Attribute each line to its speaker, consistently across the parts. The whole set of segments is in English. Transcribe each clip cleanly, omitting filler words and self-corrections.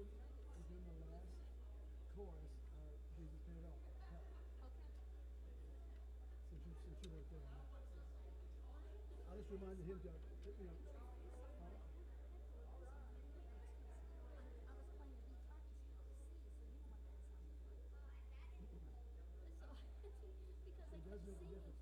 Speaker 1: within the last chorus, Jesus paid it all. Since you weren't there on that. I just reminded him to, it does make a difference.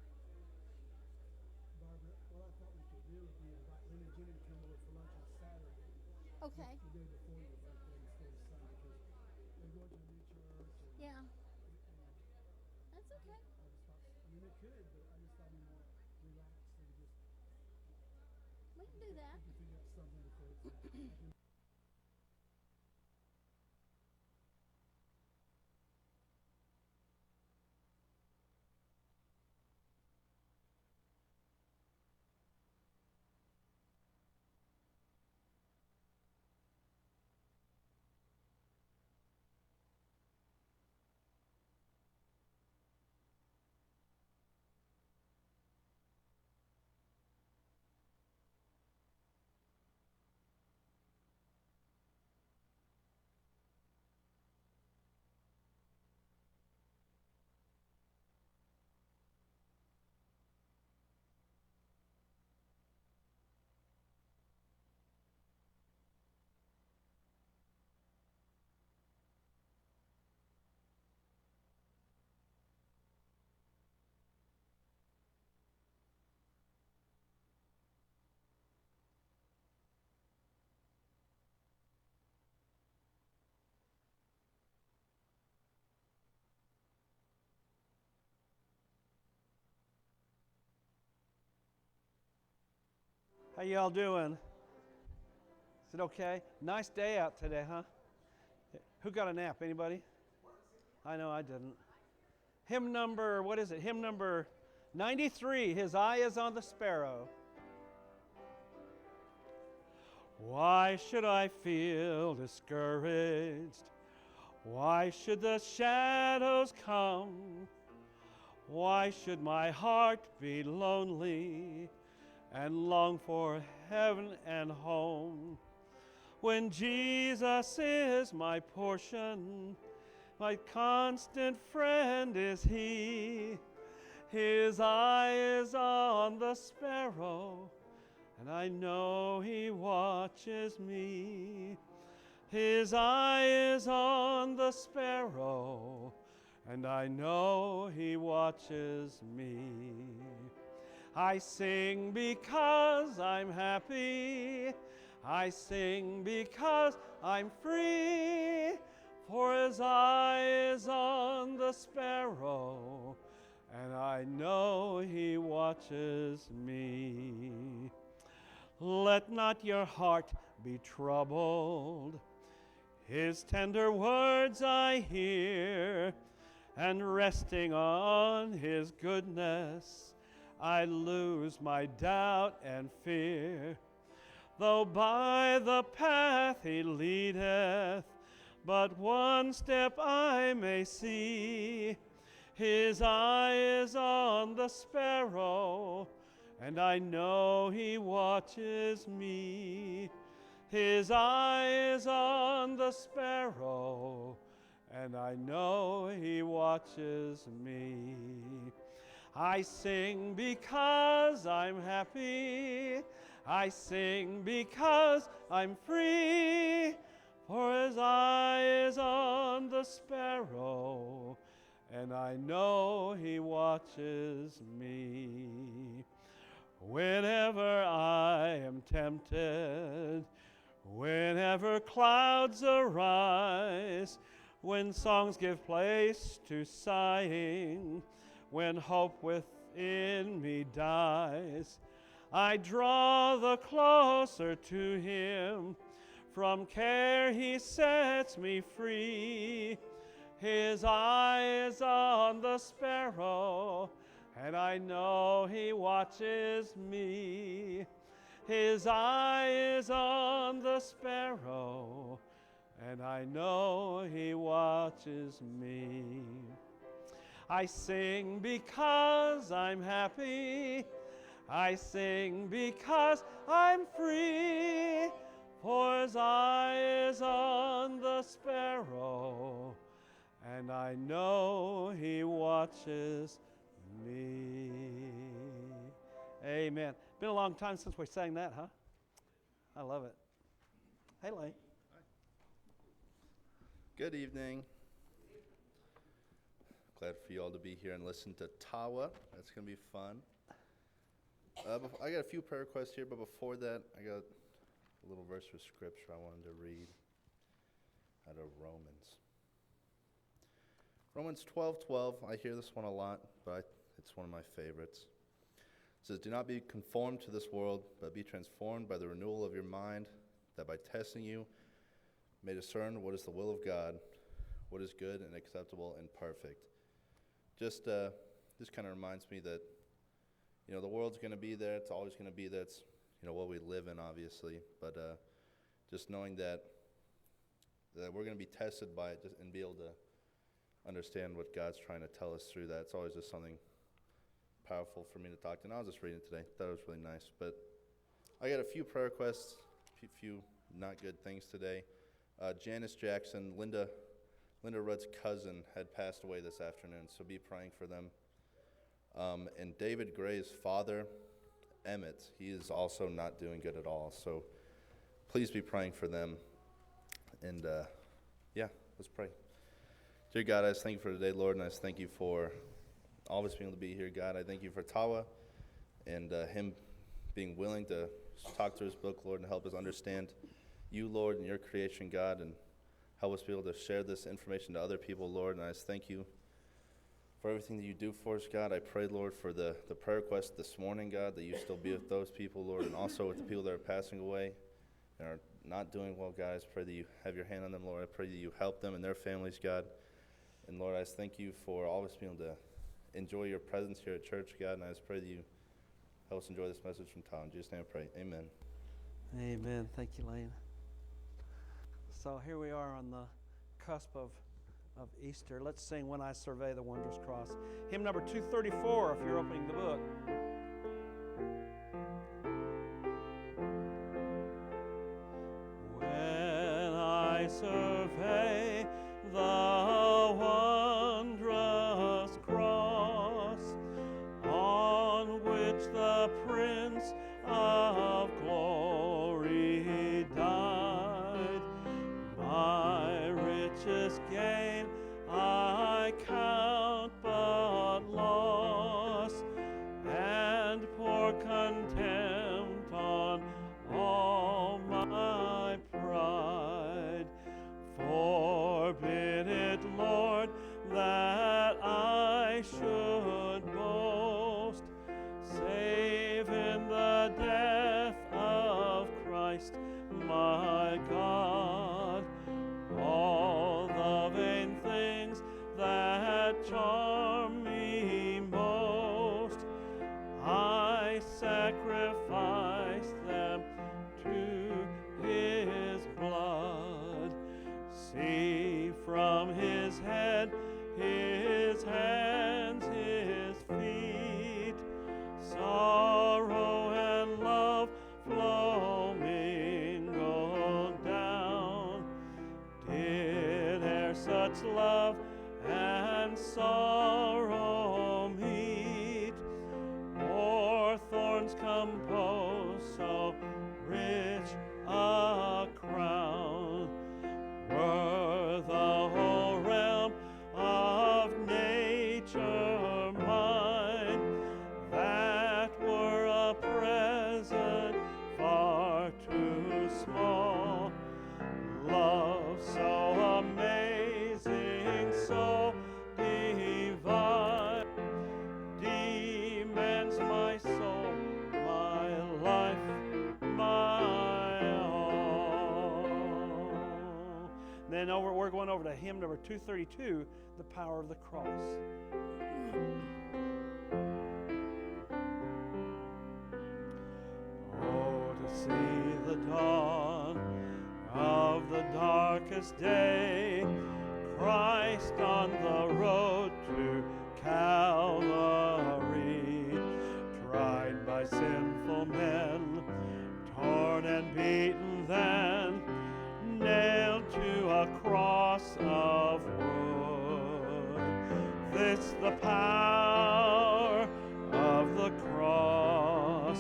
Speaker 1: Okay. Barbara, what I thought we could do would be invite Lynn and Jenny to come over for lunch on Saturday.
Speaker 2: Okay.
Speaker 1: The day before your birthday instead of Sunday, because they're going to a new church.
Speaker 2: Yeah.
Speaker 1: And
Speaker 2: That's okay.
Speaker 1: I just thought, I mean, they could, but I just thought we more relaxed and just
Speaker 2: We can do that.
Speaker 1: we could figure out something before it's
Speaker 3: How y'all doing? Is it okay? Nice day out today, huh? Who got a nap? Anybody? I know I didn't. Hymn number, what is it? Hymn number 93, His Eye is on the Sparrow. Why should I feel discouraged? Why should the shadows come? Why should my heart be lonely and long for heaven and home? When Jesus is my portion, my constant friend is He. His eye is on the sparrow, and I know He watches me. His eye is on the sparrow, and I know He watches me. I sing because I'm happy. I sing because I'm free. For His eye is on the sparrow, and I know He watches me. Let not your heart be troubled. His tender words I hear, and resting on His goodness, I lose my doubt and fear. Though by the path He leadeth, but one step I may see. His eye is on the sparrow, and I know he watches me. His eye is on the sparrow, and I know he watches me. I sing because I'm happy. I sing because I'm free. For his eye is on the sparrow, and I know he watches me. Whenever I am tempted, whenever clouds arise, when songs give place to sighing, when hope within me dies, I draw the closer to him. From care he sets me free. His eye is on the sparrow, and I know he watches me. His eye is on the sparrow, and I know he watches me. I sing because I'm happy. I sing because I'm free. For his eye is on the sparrow, and I know he watches me. Amen. Been a long time since we sang that, huh? I love it. Hey, Lane.
Speaker 4: Good evening. Glad for you all to be here and listen to Tawa. That's going to be fun. I got a few prayer requests here, but before that, I got a little verse of scripture I wanted to read out of Romans. Romans 12:12. I hear this one a lot, but it's one of my favorites. It says, "Do not be conformed to this world, but be transformed by the renewal of your mind, that by testing you may discern what is the will of God, what is good and acceptable and perfect." Just kind of reminds me that, the world's going to be there. It's always going to be there. It's, what we live in, obviously. But just knowing that we're going to be tested by it and be able to understand what God's trying to tell us through that. It's always just something powerful for me to talk to. And I was just reading it today. Thought it was really nice. But I got a few prayer requests, a few not good things today. Janice Jackson, Linda Rudd's cousin, had passed away this afternoon, so be praying for them. And David Gray's father, Emmett, he is also not doing good at all, so please be praying for them. And let's pray. Dear God, I just thank you for today, Lord, and I just thank you for all of us being able to be here, God. I thank you for Tawa and him being willing to talk through his book, Lord, and help us understand you, Lord, and your creation, God, and help us be able to share this information to other people, Lord. And I just thank you for everything that you do for us, God. I pray, Lord, for the prayer request this morning, God, that you still be with those people, Lord, and also with the people that are passing away and are not doing well, God. I just pray that you have your hand on them, Lord. I pray that you help them and their families, God. And, Lord, I just thank you for all of us being able to enjoy your presence here at church, God, and I just pray that you help us enjoy this message from Tom. In Jesus' name I pray. Amen.
Speaker 3: Amen. Thank you, Lane. So here we are on the cusp of Easter. Let's sing "When I Survey the Wondrous Cross." Hymn number 234, if you're opening the book. When I survey the wondrous cross on which the Prince of Glory died, my richest gain I count but loss, and pour contempt on all my pride. Forbid it, Lord, that I should boast, save in the death of Christ my God. All the vain things that charm me most, I sacrifice them to his blood. See such love and sorrow meet, or thorns compose so rich a crown, were the whole realm of nature mine, that were a present far too small. Love so amazing, so divine, demands my soul, my life, my all. Then we're going over to hymn number 232, The Power of the Cross. Oh, to see the dawn of the darkest day, Christ on the road to Calvary, tried by sinful men, torn and beaten then, nailed to a cross of wood. This the power of the cross.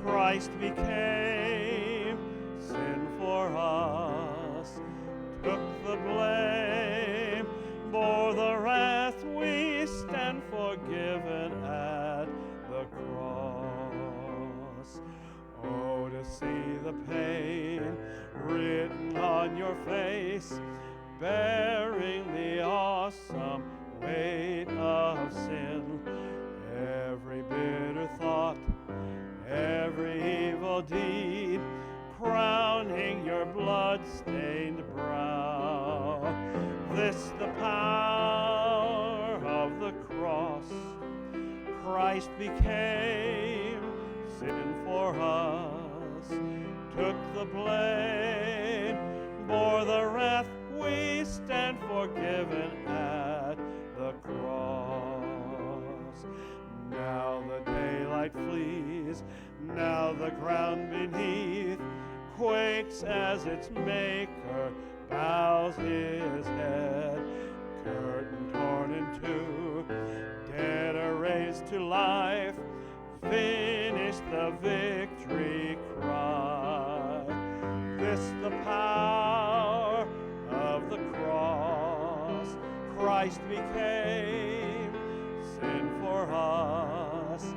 Speaker 3: Christ became sin for us, took the blame, bore the wrath, we stand forgiven at the cross. Oh, to see the pain written on your face, bearing the awesome weight of sin, every bitter thought, every evil deed, crowning your blood-stained brow. This the power of the cross. Christ became sin for us, took the blame, bore the wrath, we stand forgiven at the cross. Now the daylight flees, now the ground beneath quakes as its maker bows his head. Curtain torn in two, dead are raised to life, finish the victory cry. This the power of the cross. Christ became sin for us,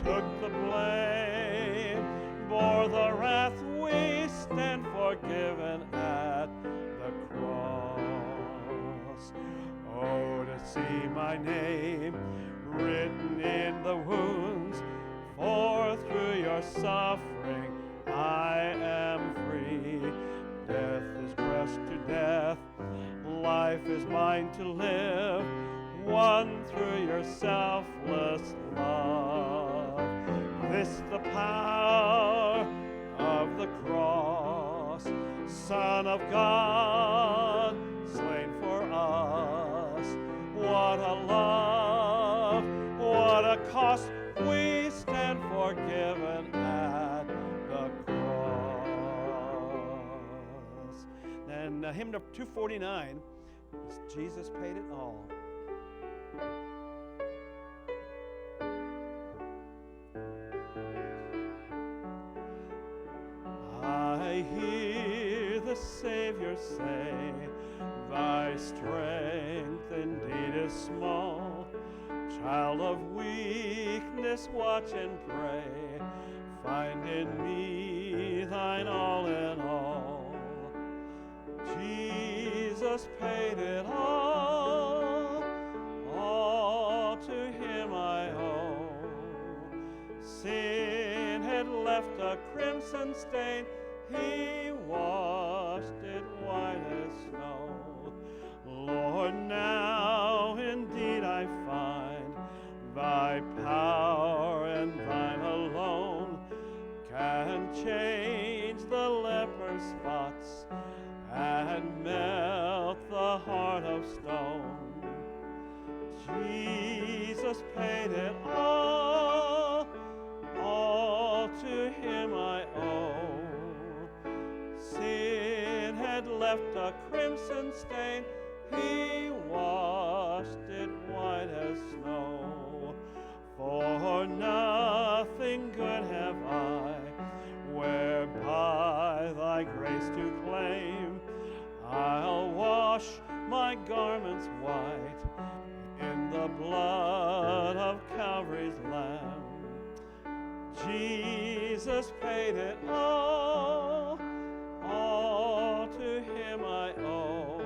Speaker 3: took the blame, bore the wrath, we stand forgiven at the cross. Oh, to see my name written in the wounds, for through your suffering I am free. Death is crushed to death, life is mine to live, won through your selfless love. This the power of the cross, Son of God, slain for us. What a love, what a cost, we stand forgiven at the cross. And hymn number 249, Jesus paid it all. I hear the Savior say, thy strength indeed is small. Child of weakness, watch and pray. Find in me thine all in all. Jesus paid it all to him I owe. Sin had left a crimson stain, he washed it white as snow. Lord, now indeed I find thy power and thine alone can change the leper's spots and melt the heart of stone. Jesus paid it all to him I owe. Sin had left a crimson stain, He washed it white as snow. For nothing good have I, whereby thy grace to claim. I'll wash my garments white in the blood of Calvary's Lamb. Jesus paid it all to him I owe.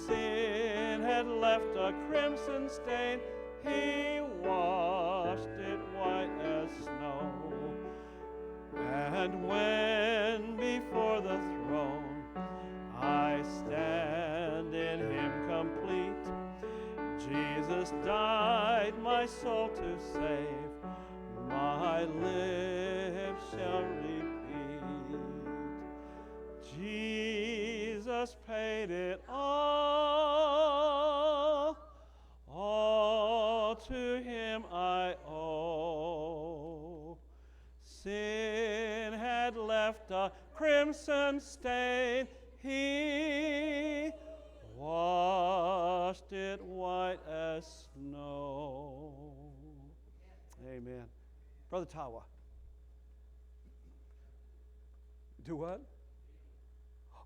Speaker 3: Sin had left a crimson stain, he washed it white as snow. And when before the throne I stand in him complete, Jesus died my soul to save, my lips shall repeat. Jesus paid it all to him I owe. Sin had left a crimson stain, he washed it white as snow. Amen. Brother Tawa. Do what?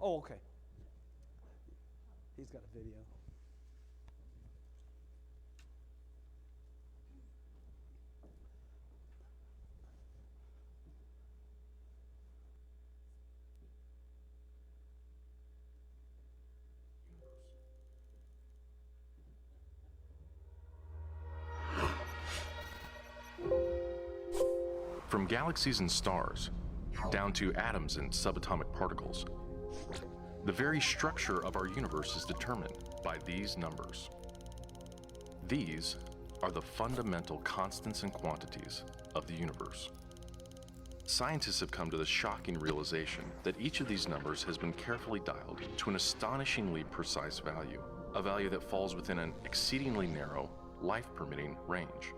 Speaker 3: Oh, okay. He's got a video.
Speaker 5: From galaxies and stars, down to atoms and subatomic particles, the very structure of our universe is determined by these numbers. These are the fundamental constants and quantities of the universe. Scientists have come to the shocking realization that each of these numbers has been carefully dialed to an astonishingly precise value, a value that falls within an exceedingly narrow, life-permitting range.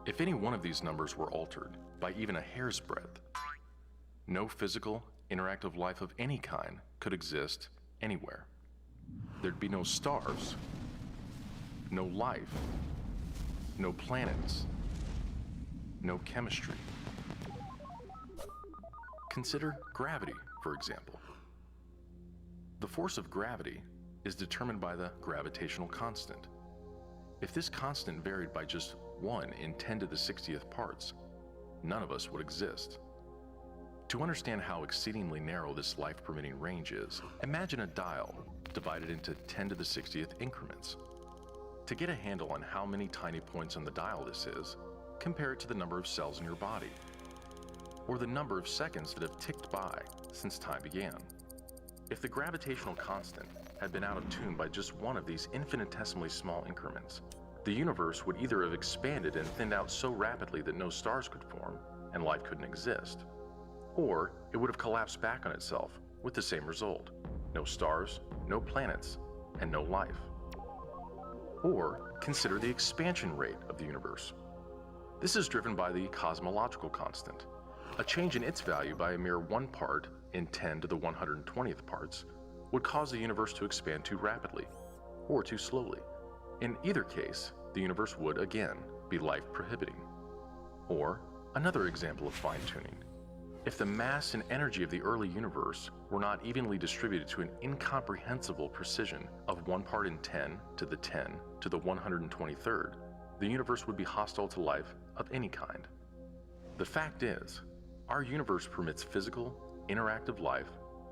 Speaker 5: If any one of these numbers were altered by even a hair's breadth, no physical, interactive life of any kind could exist anywhere. There'd be no stars, no life, no planets, no chemistry. Consider gravity, for example. The force of gravity is determined by the gravitational constant. If this constant varied by just 1 in 10 to the 60th parts, none of us would exist. To understand how exceedingly narrow this life-permitting range is, imagine a dial divided into 10 to the 60th increments. To get a handle on how many tiny points on the dial this is, compare it to the number of cells in your body, or the number of seconds that have ticked by since time began. If the gravitational constant had been out of tune by just one of these infinitesimally small increments, the universe would either have expanded and thinned out so rapidly that no stars could form and life couldn't exist, or it would have collapsed back on itself with the same result: no stars, no planets, and no life. Or consider the expansion rate of the universe. This is driven by the cosmological constant. A change in its value by a mere 1 part in 10 to the 120th parts would cause the universe to expand too rapidly or too slowly. In either case, the universe would again be life-prohibiting. Or another example of fine-tuning. If the mass and energy of the early universe were not evenly distributed to an incomprehensible precision of 1 part in 10 to the 10 to the 123rd, the universe would be hostile to life of any kind. The fact is, our universe permits physical, interactive life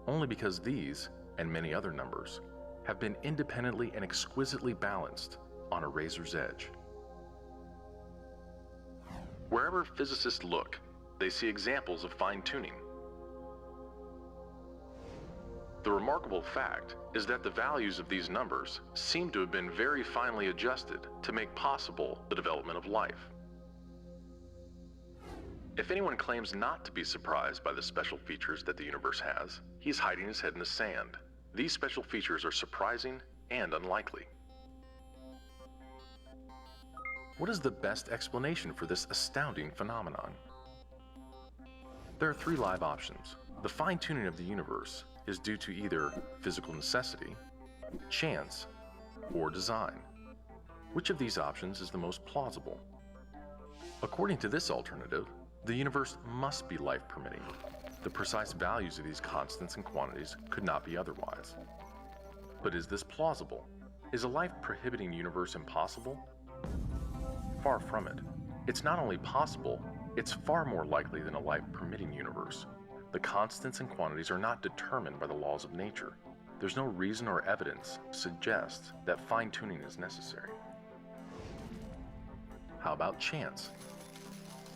Speaker 5: only because these, and many other numbers, have been independently and exquisitely balanced on a razor's edge. Wherever physicists look, they see examples of fine-tuning. The remarkable fact is that the values of these numbers seem to have been very finely adjusted to make possible the development of life. If anyone claims not to be surprised by the special features that the universe has, he's hiding his head in the sand. These special features are surprising and unlikely. What is the best explanation for this astounding phenomenon? There are 3 live options. The fine-tuning of the universe is due to either physical necessity, chance, or design? Which of these options is the most plausible? According to this alternative, the universe must be life-permitting. The precise values of these constants and quantities could not be otherwise. But is this plausible? Is a life-prohibiting universe impossible? Far from it. It's not only possible, it's far more likely than a life-permitting universe. The constants and quantities are not determined by the laws of nature. There's no reason or evidence to suggest that fine-tuning is necessary. How about chance?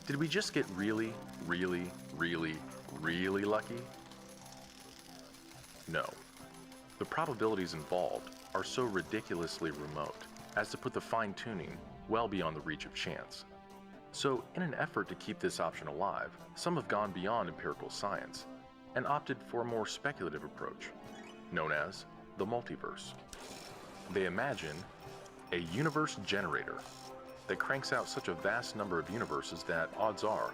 Speaker 5: Did we just get really, really, really, really lucky? No. The probabilities involved are so ridiculously remote as to put the fine-tuning well beyond the reach of chance. So, in an effort to keep this option alive, some have gone beyond empirical science and opted for a more speculative approach, known as the multiverse. They imagine a universe generator that cranks out such a vast number of universes that, odds are,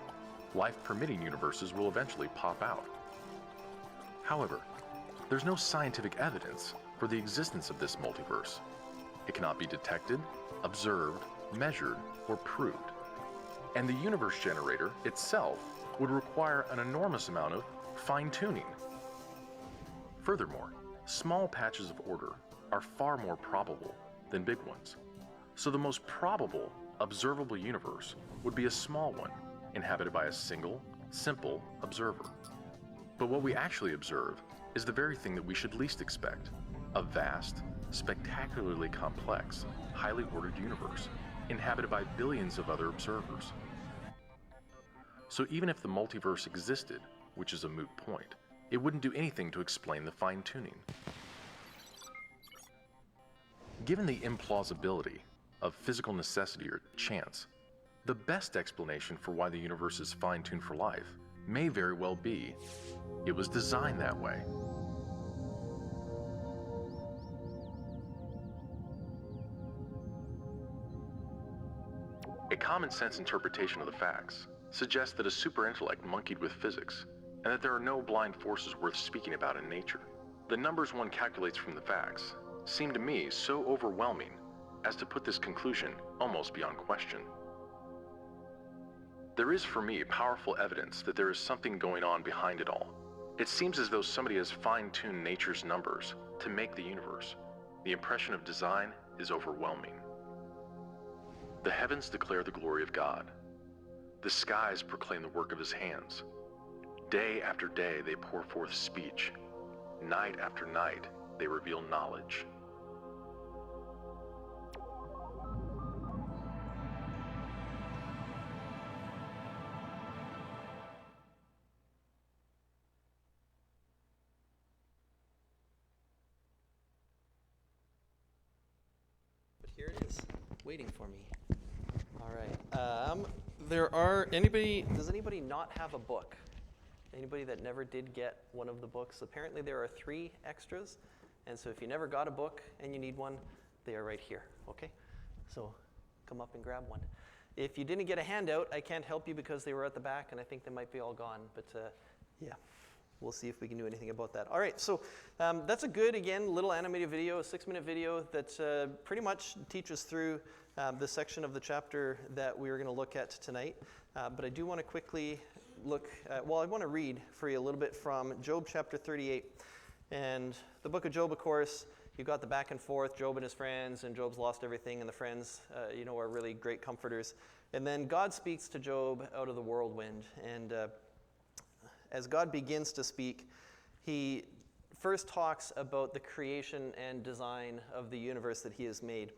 Speaker 5: life-permitting universes will eventually pop out. However, there's no scientific evidence for the existence of this multiverse. It cannot be detected, observed, measured, or proved. And the universe generator itself would require an enormous amount of fine-tuning. Furthermore, small patches of order are far more probable than big ones. So the most probable observable universe would be a small one, inhabited by a single, simple observer. But what we actually observe is the very thing that we should least expect: a vast, spectacularly complex, highly ordered universe, inhabited by billions of other observers. So even if the multiverse existed, which is a moot point, it wouldn't do anything to explain the fine-tuning. Given the implausibility of physical necessity or chance, the best explanation for why the universe is fine-tuned for life may very well be it was designed that way. A common-sense interpretation of the facts suggests that a super-intellect monkeyed with physics, and that there are no blind forces worth speaking about in nature. The numbers one calculates from the facts seem to me so overwhelming as to put this conclusion almost beyond question. There is for me powerful evidence that there is something going on behind it all. It seems as though somebody has fine-tuned nature's numbers to make the universe. The impression of design is overwhelming. The heavens declare the glory of God. The skies proclaim the work of his hands. Day after day they pour forth speech. Night after night they reveal knowledge.
Speaker 6: But here it is, waiting for me. All right. Does anybody not have a book? Anybody that never did get one of the books? Apparently there are 3 extras, and so if you never got a book and you need one, they are right here, okay? So come up and grab one. If you didn't get a handout, I can't help you because they were at the back, and I think they might be all gone, but yeah. We'll see if we can do anything about that. All right, so that's a good, again, little animated video, a 6-minute video that pretty much teaches through the section of the chapter that we are going to look at tonight. But I do want to quickly look at, I want to read for you a little bit from Job chapter 38. And the book of Job, of course, you've got the back and forth, Job and his friends, and Job's lost everything, and the friends, are really great comforters. And then God speaks to Job out of the whirlwind, and as God begins to speak, he first talks about the creation and design of the universe that he has made.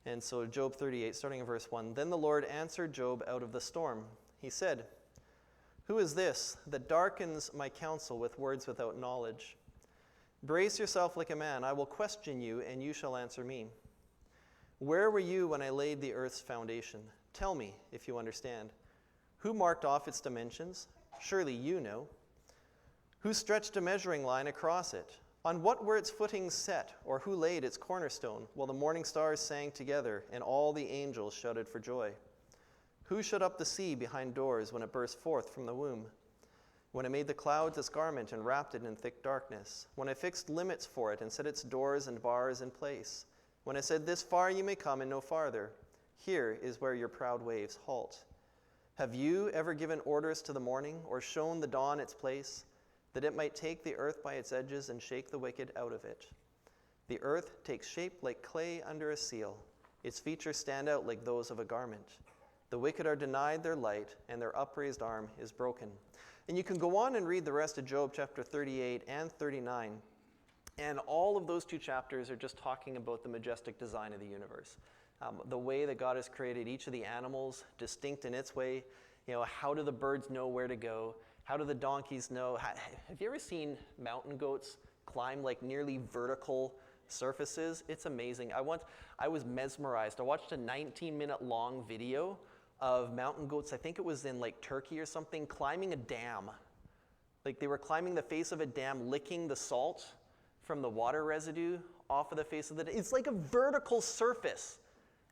Speaker 6: And so Job 38, starting in verse 1, "Then the Lord answered Job out of the storm. He said, 'Who is this that darkens my counsel with words without knowledge? Brace yourself like a man. I will question you, and you shall answer me. Where were you when I laid the earth's foundation? Tell me, if you understand. Who marked off its dimensions? Surely you know. Who stretched a measuring line across it? On what were its footings set, or who laid its cornerstone, while the morning stars sang together, and all the angels shouted for joy? Who shut up the sea behind doors when it burst forth from the womb? When I made the clouds its garment and wrapped it in thick darkness, when I fixed limits for it and set its doors and bars in place, when I said, this far you may come and no farther, here is where your proud waves halt. Have you ever given orders to the morning, or shown the dawn its place, that it might take the earth by its edges and shake the wicked out of it? The earth takes shape like clay under a seal. Its features stand out like those of a garment. The wicked are denied their light, and their upraised arm is broken. And you can go on and read the rest of Job chapter 38 and 39. And all of those two chapters are just talking about the majestic design of the universe. The way that God has created each of the animals, distinct in its way. You know, how do the birds know where to go? How do the donkeys know? Have you ever seen mountain goats climb like nearly vertical surfaces? It's amazing. I was mesmerized. I watched a 19-minute long video of mountain goats, I think it was in like Turkey or something, climbing a dam. Like they were climbing the face of a dam, licking the salt from the water residue off of the face of the dam. It's like a vertical surface,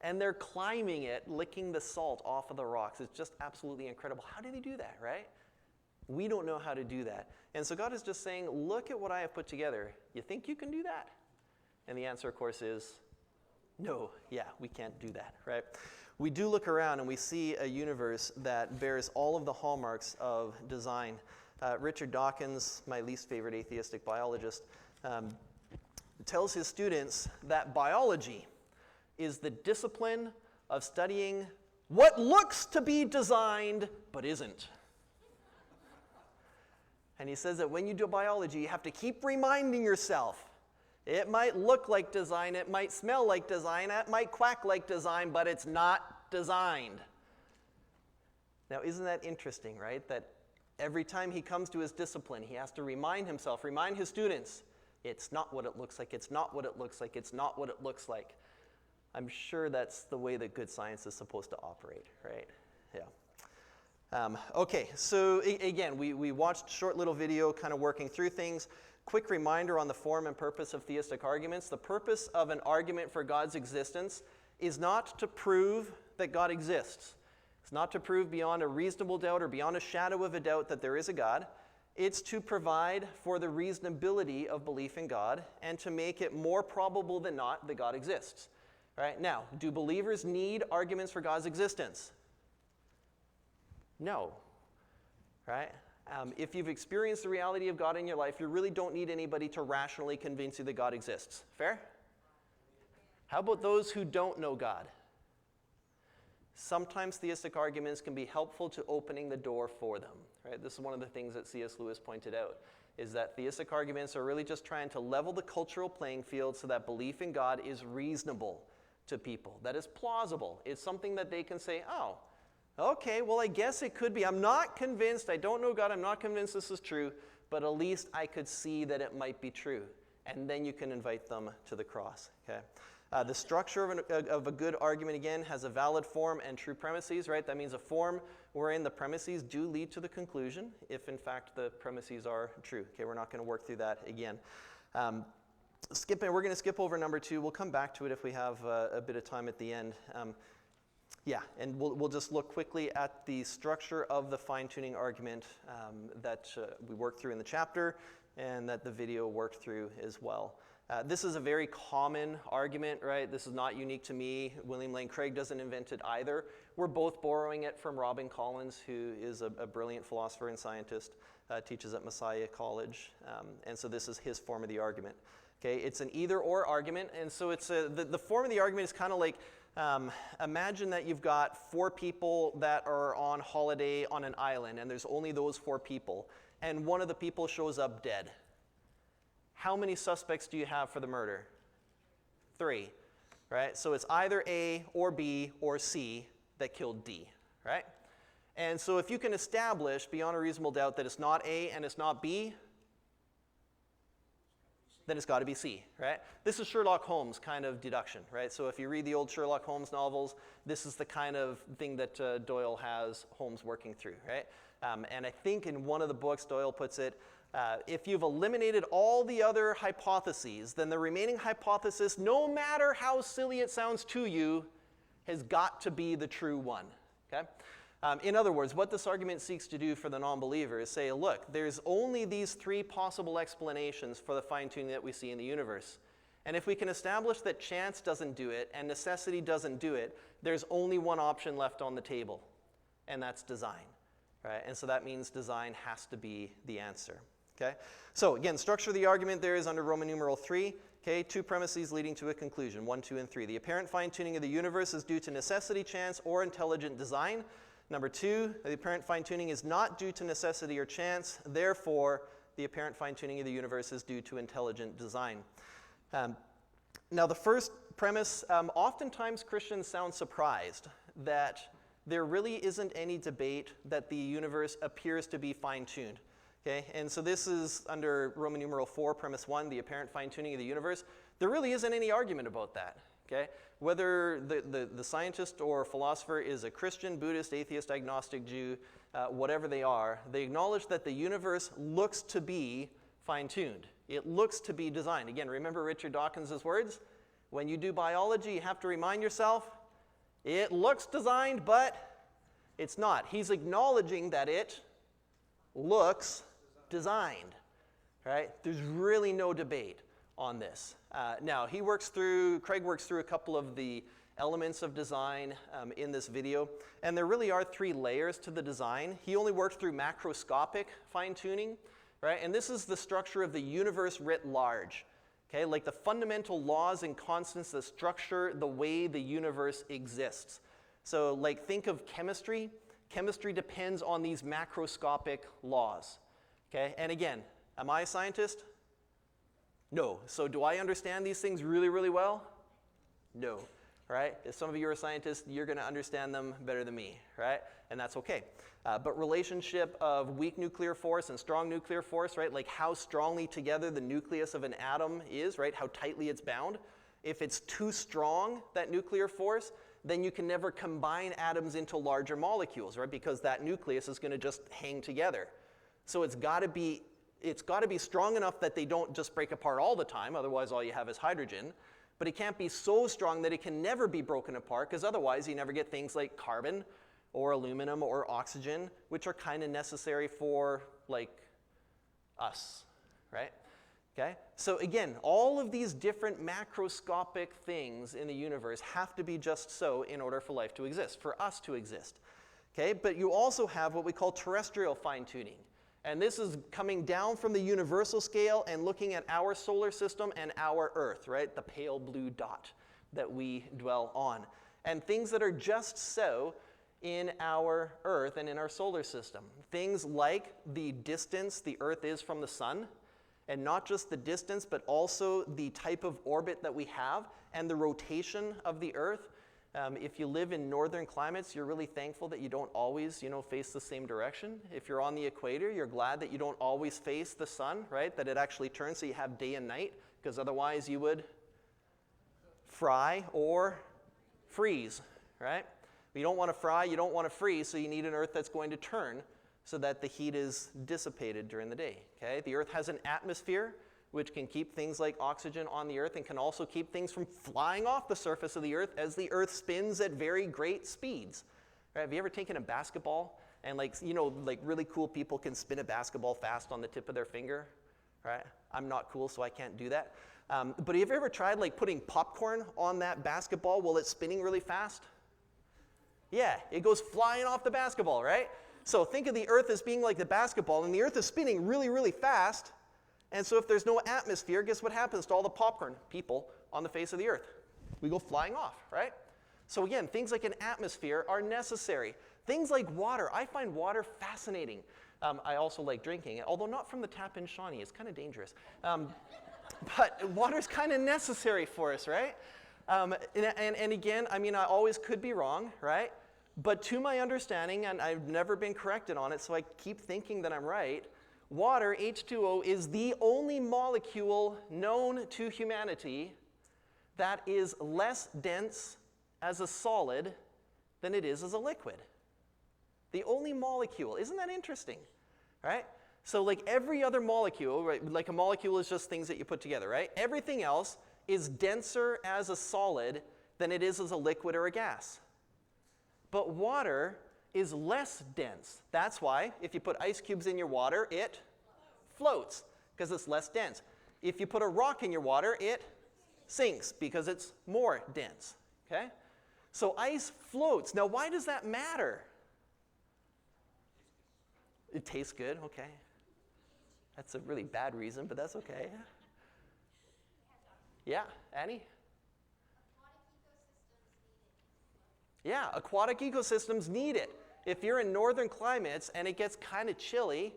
Speaker 6: and they're climbing it, licking the salt off of the rocks. It's just absolutely incredible. How do they do that, right? We don't know how to do that. And so God is just saying, look at what I have put together. You think you can do that? And the answer, of course, is no. Yeah, we can't do that, right? We do look around and we see a universe that bears all of the hallmarks of design. Richard Dawkins, my least favorite atheistic biologist, tells his students that biology is the discipline of studying what looks to be designed but isn't. And he says that when you do biology, you have to keep reminding yourself, it might look like design, it might smell like design, it might quack like design, but it's not designed. Now, isn't that interesting, right? That every time he comes to his discipline, he has to remind himself, remind his students, it's not what it looks like, it's not what it looks like, it's not what it looks like. I'm sure that's the way that good science is supposed to operate, right? Yeah. Okay, so again, we watched a short little video kind of working through things. Quick reminder on the form and purpose of theistic arguments. The purpose of an argument for God's existence is not to prove that God exists. It's not to prove beyond a reasonable doubt or beyond a shadow of a doubt that there is a God. It's to provide for the reasonability of belief in God and to make it more probable than not that God exists. Right? Now, do believers need arguments for God's existence? No. Right? If you've experienced the reality of God in your life, you really don't need anybody to rationally convince you that God exists. Fair? How about those who don't know God? Sometimes theistic arguments can be helpful to opening the door for them. Right? This is one of the things that C.S. Lewis pointed out, is that theistic arguments are really just trying to level the cultural playing field so that belief in God is reasonable to people, that is plausible. It's something that they can say, oh, okay, well, I guess it could be. I'm not convinced. I don't know God. I'm not convinced this is true, but at least I could see that it might be true. And then you can invite them to the cross. Okay. The structure of a good argument, again, has a valid form and true premises, right? That means a form wherein the premises do lead to the conclusion, if in fact the premises are true. Okay, we're not going to work through that again. We're going to skip over number 2. We'll come back to it if we have a bit of time at the end. And we'll just look quickly at the structure of the fine-tuning argument that we worked through in the chapter and that the video worked through as well. This is a very common argument, right? This is not unique to me. William Lane Craig doesn't invent it either. We're both borrowing it from Robin Collins, who is a brilliant philosopher and scientist, teaches at Messiah College, and so this is his form of the argument. Okay, it's an either-or argument, and so it's the form of the argument is kind of like, imagine that you've got 4 people that are on holiday on an island, and there's only those 4 people, and one of the people shows up dead. How many suspects do you have for the murder? 3, right? So it's either A or B or C that killed D, right? And so if you can establish beyond a reasonable doubt that it's not A and it's not B, then it's got to be C, right? This is Sherlock Holmes kind of deduction, right? So if you read the old Sherlock Holmes novels, this is the kind of thing that Doyle has Holmes working through, right? And I think in one of the books, Doyle puts it, if you've eliminated all the other hypotheses, then the remaining hypothesis, no matter how silly it sounds to you, has got to be the true one, okay? In other words, what this argument seeks to do for the non-believer is say, look, there's only these three possible explanations for the fine-tuning that we see in the universe. And if we can establish that chance doesn't do it and necessity doesn't do it, there's only one option left on the table, and that's design. Right? And so that means design has to be the answer. Okay? So again, structure of the argument there is under Roman numeral 3. Okay, 2 premises leading to a conclusion, 1, 2, and 3. The apparent fine-tuning of the universe is due to necessity, chance, or intelligent design. Number 2, the apparent fine-tuning is not due to necessity or chance. Therefore, the apparent fine-tuning of the universe is due to intelligent design. Now, the first premise, oftentimes Christians sound surprised that there really isn't any debate that the universe appears to be fine-tuned. Okay, and so this is under Roman numeral 4, premise 1, the apparent fine-tuning of the universe. There really isn't any argument about that. Okay, whether the scientist or philosopher is a Christian, Buddhist, atheist, agnostic, Jew, whatever they are, they acknowledge that the universe looks to be fine-tuned. It looks to be designed. Again, remember Richard Dawkins' words? When you do biology, you have to remind yourself, it looks designed, but it's not. He's acknowledging that it looks designed, right? There's really no debate on this. Now, Craig works through a couple of the elements of design in this video, and there really are 3 layers to the design. He only worked through macroscopic fine-tuning, right? And this is the structure of the universe writ large, okay? Like the fundamental laws and constants that structure the way the universe exists. So like think of chemistry. Chemistry depends on these macroscopic laws, okay? And again, am I a scientist? No. So do I understand these things really, really well? No, right? If some of you are scientists, you're going to understand them better than me, right? And that's okay. But relationship of weak nuclear force and strong nuclear force, right? Like how strongly together the nucleus of an atom is, right? How tightly it's bound. If it's too strong, that nuclear force, then you can never combine atoms into larger molecules, right? Because that nucleus is going to just hang together. So it's got to be strong enough that they don't just break apart all the time, otherwise all you have is hydrogen. But it can't be so strong that it can never be broken apart, because otherwise you never get things like carbon or aluminum or oxygen, which are kind of necessary for, like, us, right? Okay? So again, all of these different macroscopic things in the universe have to be just so in order for life to exist, for us to exist. Okay? But you also have what we call terrestrial fine-tuning. And this is coming down from the universal scale and looking at our solar system and our Earth, right? The pale blue dot that we dwell on. And things that are just so in our Earth and in our solar system. Things like the distance the Earth is from the sun, and not just the distance, but also the type of orbit that we have and the rotation of the Earth. If you live in northern climates, you're really thankful that you don't always, face the same direction. If you're on the equator, you're glad that you don't always face the sun, right? That it actually turns so you have day and night, because otherwise you would fry or freeze, right? You don't want to fry, you don't want to freeze, so you need an Earth that's going to turn so that the heat is dissipated during the day, okay? The Earth has an atmosphere which can keep things like oxygen on the Earth and can also keep things from flying off the surface of the Earth as the Earth spins at very great speeds. Right? Have you ever taken a basketball and really cool people can spin a basketball fast on the tip of their finger? Right? I'm not cool, so I can't do that. But have you ever tried putting popcorn on that basketball while it's spinning really fast? Yeah, it goes flying off the basketball, right? So think of the Earth as being like the basketball, and the Earth is spinning really, really fast. And so if there's no atmosphere, guess what happens to all the popcorn people on the face of the Earth? We go flying off, right? So again, things like an atmosphere are necessary. Things like water. I find water fascinating. I also like drinking it, although not from the tap in Shawnee. It's kind of dangerous. But water's kind of necessary for us, right? And again, I always could be wrong, right? But to my understanding, and I've never been corrected on it, so I keep thinking that I'm right, water, H2O, is the only molecule known to humanity that is less dense as a solid than it is as a liquid. The only molecule. Isn't that interesting? Right? So like every other molecule, right? Like a molecule is just things that you put together, right? Everything else is denser as a solid than it is as a liquid or a gas. But water is less dense. That's why if you put ice cubes in your water, it floats because it's less dense. If you put a rock in your water, it sinks because it's more dense. Okay? So ice floats. Now, why does that matter? It tastes good, okay. That's a really bad reason, but that's okay. Yeah, Annie? Yeah, aquatic ecosystems need it. If you're in northern climates and it gets kind of chilly,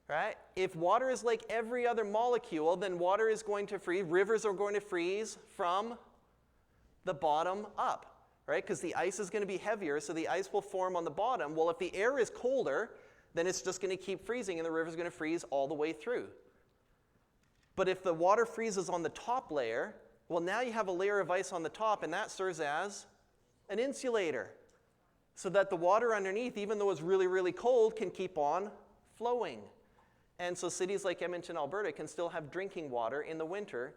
Speaker 6: right? If water is like every other molecule, then water is going to freeze, rivers are going to freeze from the bottom up, right? Because the ice is going to be heavier, so the ice will form on the bottom. Well, if the air is colder, then it's just going to keep freezing and the river's going to freeze all the way through. But if the water freezes on the top layer, well, now you have a layer of ice on the top, and that serves as an insulator so that the water underneath, even though it's really, really cold, can keep on flowing. And so cities like Edmonton, Alberta can still have drinking water in the winter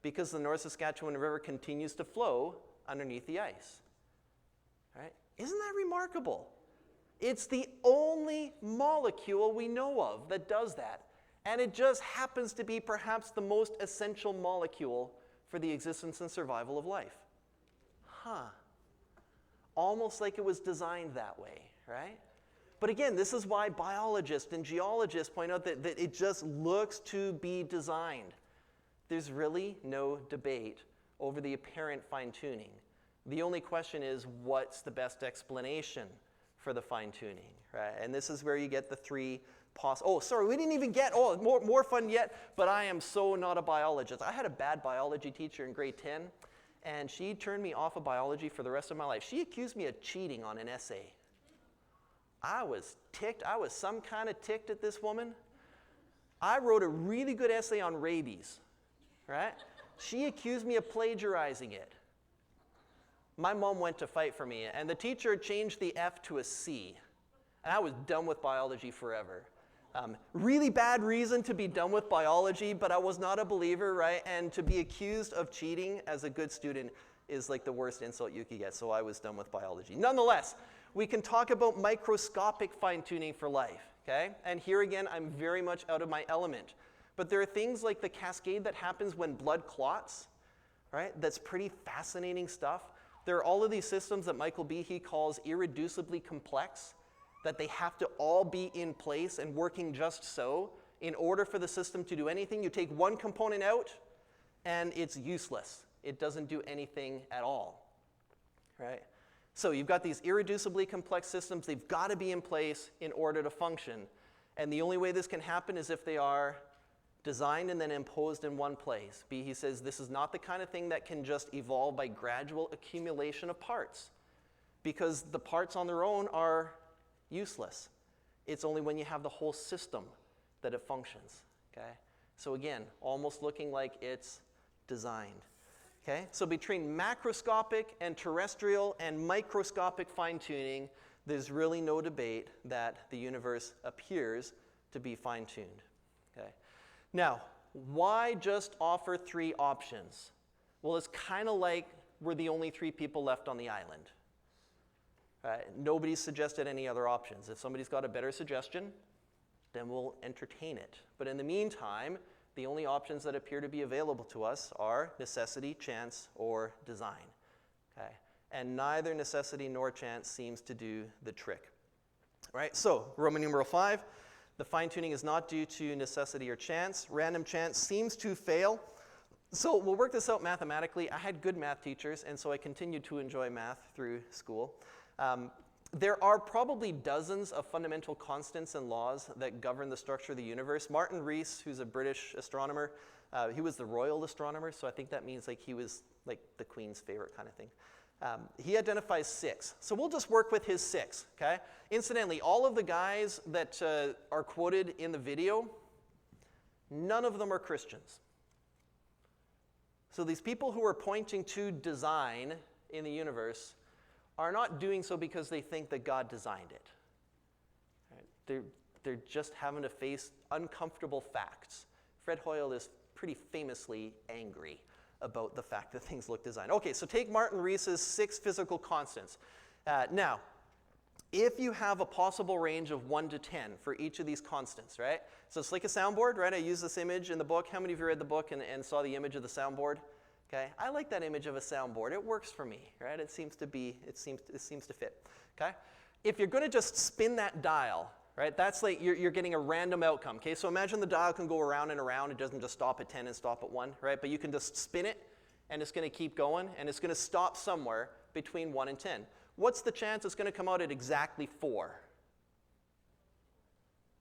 Speaker 6: because the North Saskatchewan River continues to flow underneath the ice. Right? Isn't that remarkable? It's the only molecule we know of that does that. And it just happens to be perhaps the most essential molecule for the existence and survival of life. Almost like it was designed that way, right? But again, this is why biologists and geologists point out that it just looks to be designed. There's really no debate over the apparent fine-tuning. The only question is, what's the best explanation for the fine-tuning, right? And this is where you get the three we didn't even get, more fun yet, but I am so not a biologist. I had a bad biology teacher in grade 10, and she turned me off of biology for the rest of my life. She accused me of cheating on an essay. I was ticked. I was some kind of ticked at this woman. I wrote a really good essay on rabies, right? She accused me of plagiarizing it. My mom went to fight for me, and the teacher changed the F to a C, and I was done with biology forever. Really bad reason to be done with biology, but I was not a believer, right? And to be accused of cheating as a good student is like the worst insult you could get, so I was done with biology. Nonetheless, we can talk about microscopic fine-tuning for life, okay? And here again, I'm very much out of my element. But there are things like the cascade that happens when blood clots, right? That's pretty fascinating stuff. There are all of these systems that Michael Behe calls irreducibly complex, that they have to all be in place and working just so in order for the system to do anything. You take one component out, and it's useless. It doesn't do anything at all, right? So you've got these irreducibly complex systems. They've got to be in place in order to function. And the only way this can happen is if they are designed and then imposed in one place. Behe says this is not the kind of thing that can just evolve by gradual accumulation of parts, because the parts on their own are useless. It's only when you have the whole system that it functions, okay? So again, almost looking like it's designed, okay? So between macroscopic and terrestrial and microscopic fine-tuning, there's really no debate that the universe appears to be fine-tuned, okay? Now, why just offer three options? Well, it's kind of like we're the only three people left on the island. Nobody's suggested any other options. If somebody's got a better suggestion, then we'll entertain it. But in the meantime, the only options that appear to be available to us are necessity, chance, or design. Okay? And neither necessity nor chance seems to do the trick. Right? So, Roman numeral 5, the fine-tuning is not due to necessity or chance. Random chance seems to fail. So we'll work this out mathematically. I had good math teachers, and so I continued to enjoy math through school. There are probably dozens of fundamental constants and laws that govern the structure of the universe. Martin Rees, who's a British astronomer, he was the royal astronomer, so I think that means like he was like the Queen's favorite kind of thing. He identifies 6. So we'll just work with his 6, okay? Incidentally, all of the guys that are quoted in the video, none of them are Christians. So these people who are pointing to design in the universe are not doing so because they think that God designed it. Right? They're just having to face uncomfortable facts. Fred Hoyle is pretty famously angry about the fact that things look designed. Okay, so take Martin Rees's 6 physical constants. Now, if you have a possible range of 1 to 10 for each of these constants, right? So it's like a soundboard, right? I use this image in the book. How many of you read the book and saw the image of the soundboard? Okay, I like that image of a soundboard. It works for me, right? It seems to fit, okay? If you're going to just spin that dial, right, that's like you're getting a random outcome, okay? So imagine the dial can go around and around. It doesn't just stop at 10 and stop at 1, right? But you can just spin it, and it's going to keep going, and it's going to stop somewhere between 1 and 10. What's the chance it's going to come out at exactly 4?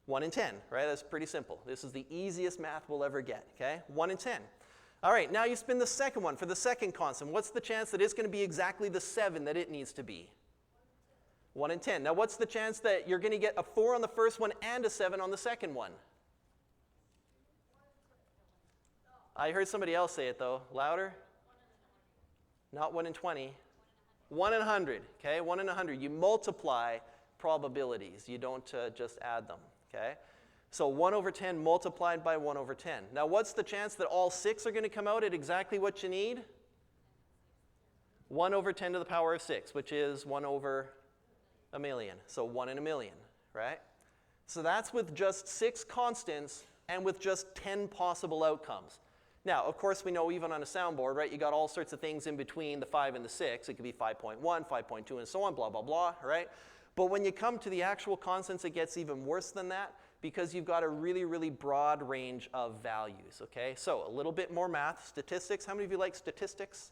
Speaker 6: 1 in 10, right? That's pretty simple. This is the easiest math we'll ever get, okay? 1 in 10. All right, now you spin the second one for the second constant. What's the chance that it's going to be exactly the 7 that it needs to be? 1 in 10. Now what's the chance that you're going to get a 4 on the first one and a 7 on the second one? I heard somebody else say it though. Louder? Not 1 in 20. 1 in 100, okay? 1 in 100. You multiply probabilities. You don't just add them, okay? So 1 over 10 multiplied by 1 over 10. Now what's the chance that all 6 are going to come out at exactly what you need? 1 over 10 to the power of 6, which is 1 over a million. So 1 in a million, right? So that's with just 6 constants and with just 10 possible outcomes. Now, of course, we know even on a soundboard, right, you got all sorts of things in between the 5 and the 6. It could be 5.1, 5.2, and so on, blah, blah, blah, right? But when you come to the actual constants, it gets even worse than that because you've got a really, really broad range of values, okay? So a little bit more math, statistics. How many of you like statistics?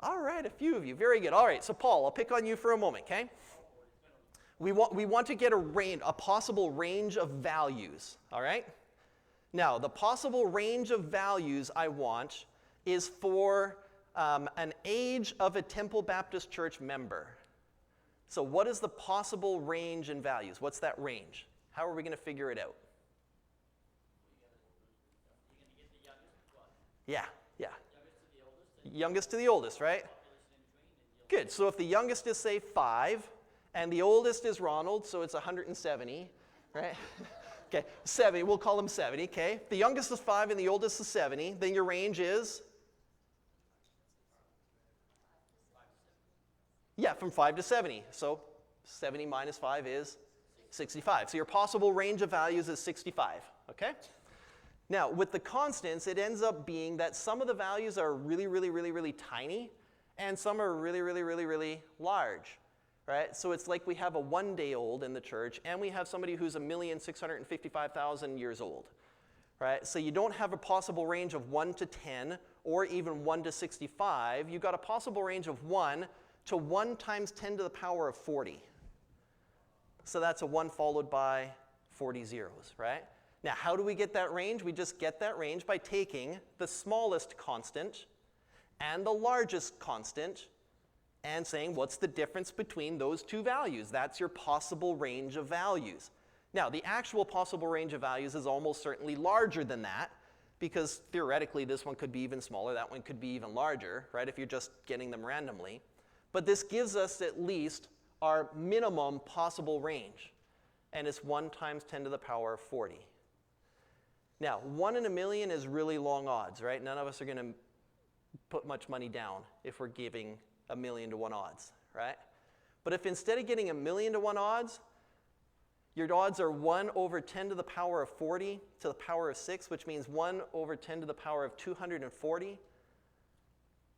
Speaker 6: All right, a few of you. Very good. All right, so Paul, I'll pick on you for a moment, okay? We want to get a possible range of values, all right? Now, the possible range of values I want is for an age of a Temple Baptist Church member. So what is the possible range in values? What's that range? How are we going to figure it out? Yeah. Youngest to the oldest, right? Good. So if the youngest is, say, 5, and the oldest is Ronald, so it's 170, right? Okay, 70, we'll call him 70, okay? If the youngest is 5 and the oldest is 70, then your range is? Yeah, from 5 to 70. So 70 minus 5 is 65. So your possible range of values is 65, okay? Now, with the constants, it ends up being that some of the values are really, really, really, really tiny, and some are really, really, really, really large. Right? So it's like we have a 1-day-old in the church, and we have somebody who's 1,655,000 years old. Right? So you don't have a possible range of 1 to 10, or even 1 to 65. You've got a possible range of 1 to 1 times 10 to the power of 40. So that's a 1 followed by 40 zeros, right? Now, how do we get that range? We just get that range by taking the smallest constant and the largest constant and saying, what's the difference between those two values? That's your possible range of values. Now, the actual possible range of values is almost certainly larger than that, because theoretically this one could be even smaller, that one could be even larger, right, if you're just getting them randomly. But this gives us at least our minimum possible range, and it's 1 times 10 to the power of 40. Now, 1 in a million is really long odds, right? None of us are going to put much money down if we're giving 1,000,000 to 1 odds, right? But if instead of getting 1,000,000 to 1 odds, your odds are 1 over 10 to the power of 40 to the power of 6, which means 1 over 10 to the power of 240.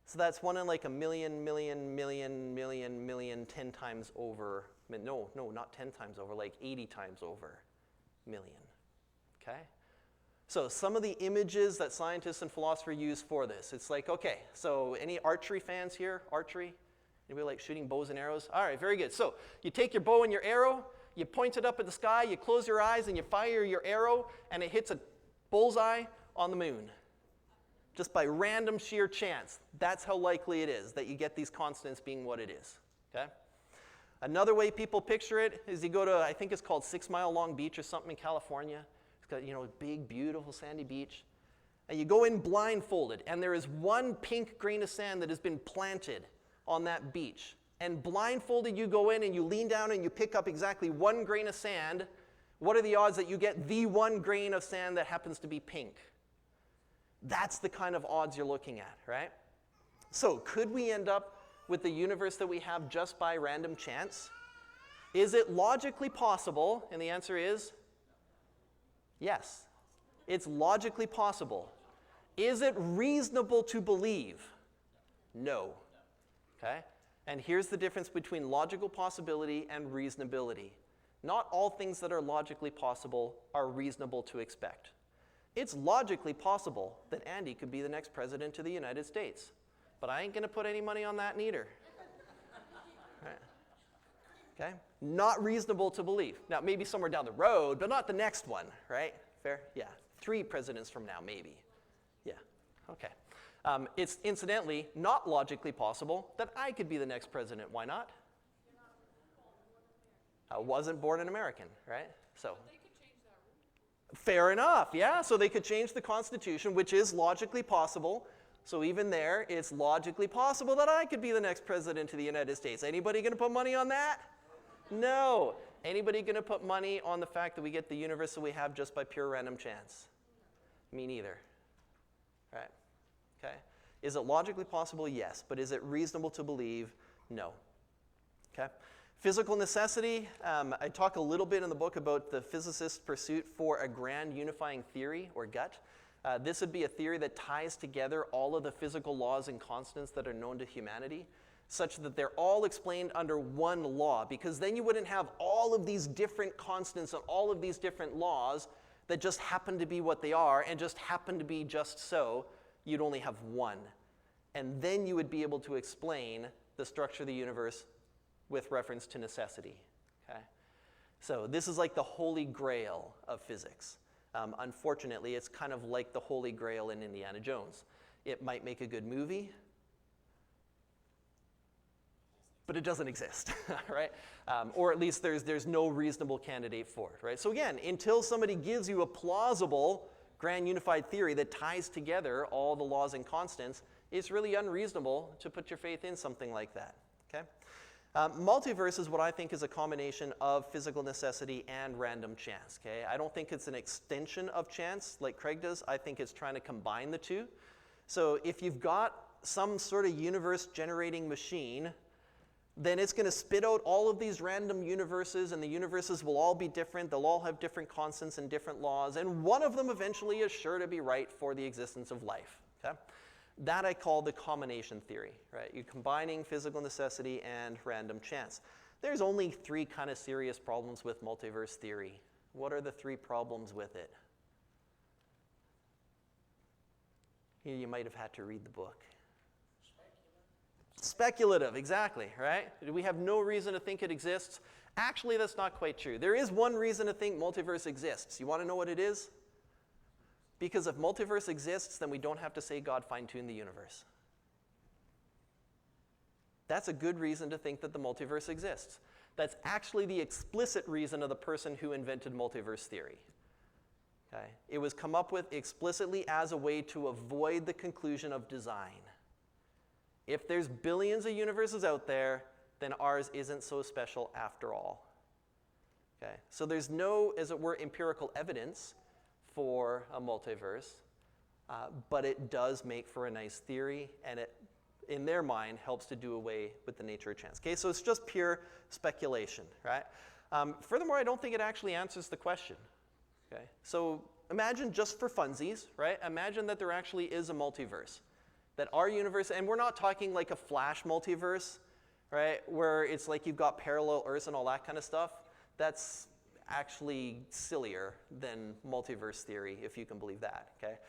Speaker 6: So that's 1 in like 1,000,000, million, 10 times over. No, not 10 times over, like 80 times over million, okay? So some of the images that scientists and philosophers use for this, it's like, okay, so any archery fans here? Archery? Anybody like shooting bows and arrows? All right, very good. So you take your bow and your arrow, you point it up at the sky, you close your eyes, and you fire your arrow, and it hits a bullseye on the moon. Just by random sheer chance. That's how likely it is that you get these constants being what it is, okay? Another way people picture it is you go to, I think it's called 6 Mile Long Beach or something in California. Got, a big, beautiful sandy beach. And you go in blindfolded, and there is 1 pink grain of sand that has been planted on that beach. And blindfolded, you go in and you lean down and you pick up exactly 1 grain of sand. What are the odds that you get the 1 grain of sand that happens to be pink? That's the kind of odds you're looking at, right? So could we end up with the universe that we have just by random chance? Is it logically possible? And the answer is yes. It's logically possible. Is it reasonable to believe? No. Okay? And here's the difference between logical possibility and reasonability. Not all things that are logically possible are reasonable to expect. It's logically possible that Andy could be the next president of the United States. But I ain't going to put any money on that neither. Right. Okay? Not reasonable to believe. Now, maybe somewhere down the road, but not the next one, right? Fair? Yeah. 3 presidents from now, maybe. Yeah. Okay. It's incidentally not logically possible that I could be the next president. Why not? I wasn't born an American, right? So.
Speaker 7: They could change that rule.
Speaker 6: Fair enough, yeah. So they could change the Constitution, which is logically possible. So even there, it's logically possible that I could be the next president of the United States. Anybody going to put money on that? No. Anybody going to put money on the fact that we get the universe that we have just by pure random chance? Me neither. Right? Okay. Is it logically possible? Yes. But is it reasonable to believe? No. Okay. Physical necessity. I talk a little bit in the book about the physicist's pursuit for a grand unifying theory, or GUT. This would be a theory that ties together all of the physical laws and constants that are known to humanity, such that they're all explained under one law, because then you wouldn't have all of these different constants and all of these different laws that just happen to be what they are and just happen to be just so. You'd only have one. And then you would be able to explain the structure of the universe with reference to necessity. Okay? So this is like the holy grail of physics. Unfortunately, it's kind of like the holy grail in Indiana Jones. It might make a good movie, but it doesn't exist, right? Or at least there's no reasonable candidate for it, right? So again, until somebody gives you a plausible grand unified theory that ties together all the laws and constants, it's really unreasonable to put your faith in something like that, okay? Multiverse is what I think is a combination of physical necessity and random chance, okay? I don't think it's an extension of chance like Craig does. I think it's trying to combine the two. So if you've got some sort of universe generating machine, then it's going to spit out all of these random universes, and the universes will all be different. They'll all have different constants and different laws, and one of them eventually is sure to be right for the existence of life, okay? That I call the combination theory, right? You're combining physical necessity and random chance. There's only 3 kind of serious problems with multiverse theory. What are the 3 problems with it? Here you might have had to read the book. Speculative, exactly, right? We have no reason to think it exists. Actually, that's not quite true. There is one reason to think multiverse exists. You want to know what it is? Because if multiverse exists, then we don't have to say God fine-tuned the universe. That's a good reason to think that the multiverse exists. That's actually the explicit reason of the person who invented multiverse theory. Okay? It was come up with explicitly as a way to avoid the conclusion of design. If there's billions of universes out there, then ours isn't so special after all. Okay? So there's no, as it were, empirical evidence for a multiverse, but it does make for a nice theory, and it, in their mind, helps to do away with the nature of chance. Okay, so it's just pure speculation, right? Furthermore, I don't think it actually answers the question. Okay, so imagine just for funsies, right? Imagine that there actually is a multiverse, that our universe, and we're not talking like a Flash multiverse, right, where it's like you've got parallel Earths and all that kind of stuff. That's actually sillier than multiverse theory, if you can believe that, okay?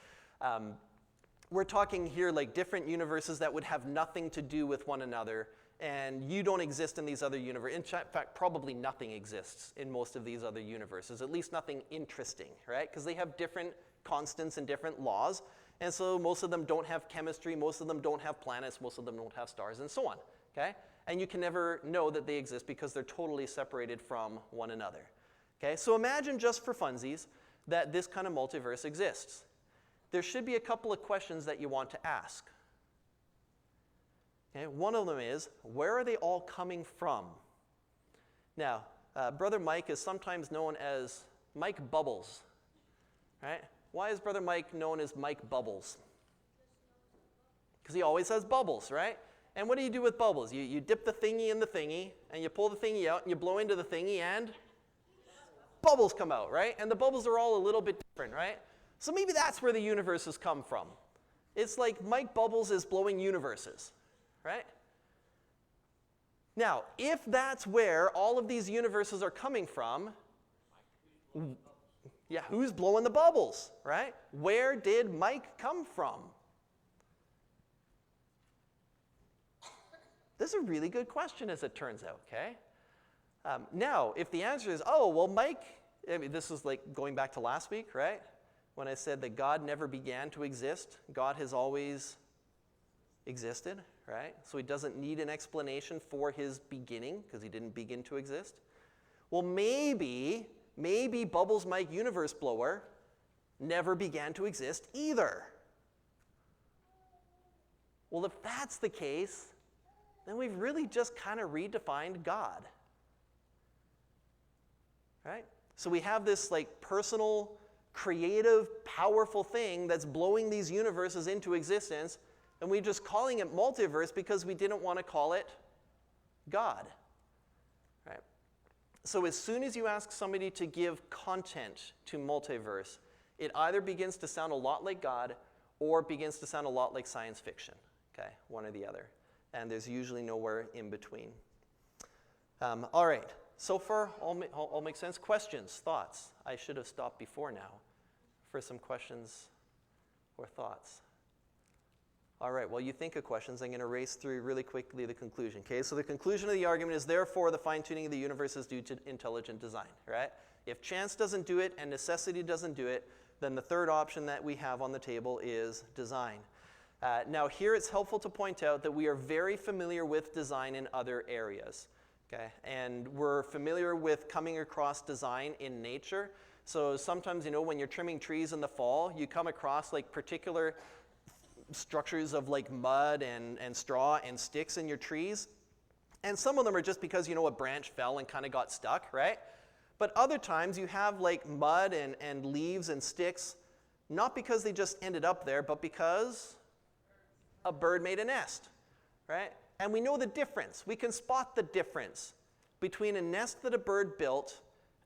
Speaker 6: We're talking here like different universes that would have nothing to do with one another, and you don't exist in these other universes. In fact, probably nothing exists in most of these other universes, at least nothing interesting, right? Because they have different constants and different laws, and so most of them don't have chemistry, most of them don't have planets, most of them don't have stars, and so on, okay? And you can never know that they exist because they're totally separated from one another. Okay, so imagine just for funsies that this kind of multiverse exists. There should be a couple of questions that you want to ask. Okay, one of them is, where are they all coming from? Now, Brother Mike is sometimes known as Mike Bubbles, right? Why is Brother Mike known as Mike Bubbles? Because he always has bubbles, right? And what do you do with bubbles? You dip the thingy in the thingy, and you pull the thingy out, and you blow into the thingy, and bubbles come out, right? And the bubbles are all a little bit different, right? So maybe that's where the universes come from. It's like Mike Bubbles is blowing universes, right? Now, if that's where all of these universes are coming from, yeah, who's blowing the bubbles, right? Where did Mike come from? This is a really good question, as it turns out, okay? Now, if the answer is, oh, well, Mike, I mean, this is like going back to last week, right? When I said that God never began to exist, God has always existed, right? So he doesn't need an explanation for his beginning, because he didn't begin to exist. Well, maybe Bubbles Mike Universe Blower never began to exist either. Well, if that's the case, then we've really just kind of redefined God. Right? So we have this like personal, creative, powerful thing that's blowing these universes into existence, and we're just calling it multiverse because we didn't want to call it God. Right? So as soon as you ask somebody to give content to multiverse, it either begins to sound a lot like God or begins to sound a lot like science fiction. Okay, one or the other. And there's usually nowhere in between. All right, so far all makes sense. Questions, thoughts? I should have stopped before now for some questions or thoughts. All right, well, you think of questions. I'm going to race through really quickly the conclusion. Okay, so the conclusion of the argument is, therefore, the fine-tuning of the universe is due to intelligent design, right? If chance doesn't do it and necessity doesn't do it, then the third option that we have on the table is design. Now, here it's helpful to point out that we are very familiar with design in other areas, okay? And we're familiar with coming across design in nature. So sometimes, you know, when you're trimming trees in the fall, you come across like particular structures of like mud and straw and sticks in your trees. And some of them are just because, you know, a branch fell and kind of got stuck, right? But other times you have like mud and leaves and sticks, not because they just ended up there, but because a bird made a nest, right? And we know the difference. We can spot the difference between a nest that a bird built